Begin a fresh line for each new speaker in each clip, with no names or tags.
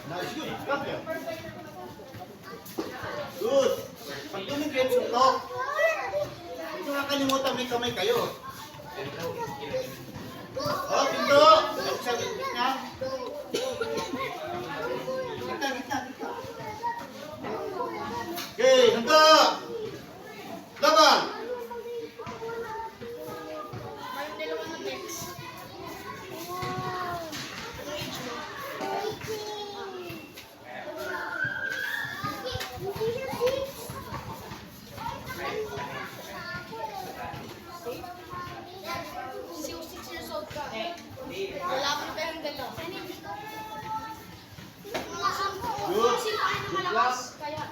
Nice, good. Got you. Good. Pag dumikit, suntok. Ito nga kalimutan, may kamay kayo. Oh, pinto. Sa gitna. Gitna. Okay, handa. Laban.
Wala pa tayong dalawa.
Good. Good class.
Kaya,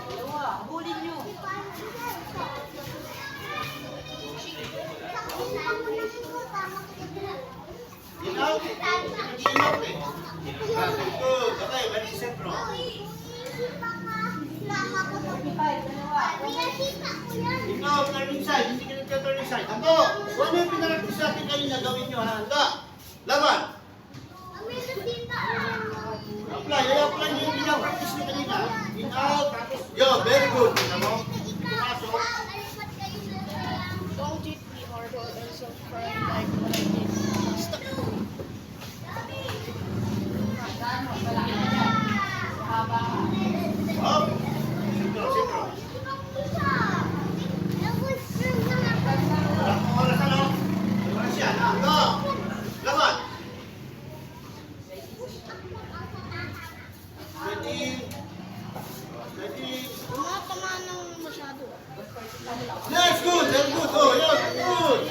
dalawa, habulin nyo.
Ginaw. Ginaw eh. Good. Okay, balik sa sentro. Ikaw, turning side. Hindi ka nagka-turning side. Handa. Kung ano yung pinarapis natin kanina, gawin nyo. Handa. Laban. Apply. I-apply nyo yung pinapractice nyo kanina. In out. Yo, very good. Kita mo? Pumasok.
Don't cheat me hard or else I'll cry like what I did. Stop.
Up. Sentro. Wala kong oras ano? Oras yan. Handa. Laban. Ready.
Tama ng masyado.
Yes, good. Very good. Oh, yeah, good.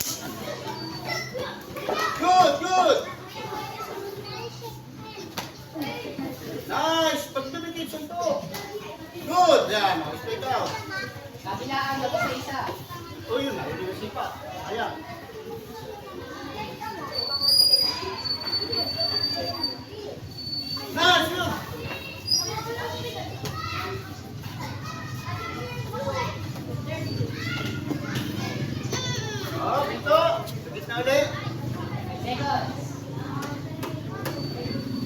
Good. Nice. Pag dumikit, suntok. Good. Yan. Straight out.
Kabilaan mo sa isa.
Oh, yun na. Hindi na sipa. Ayan. Nice. Good. Oh, ito. Sagit na ulit.
Seconds.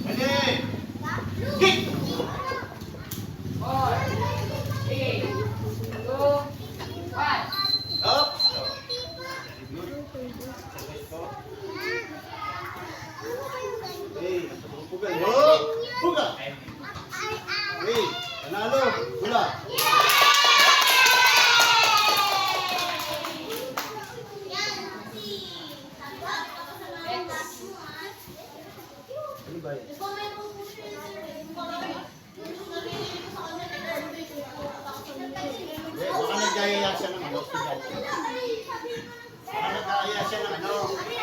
Ready. Kick.
4, 3, 2, 1.
Up. Hey, pugal. Oh, pugal. Hey, panalo. Pula. Ano ba yun? Baka nagkaya siya ng ano, hospital. Baka nagkaya siya ng ano.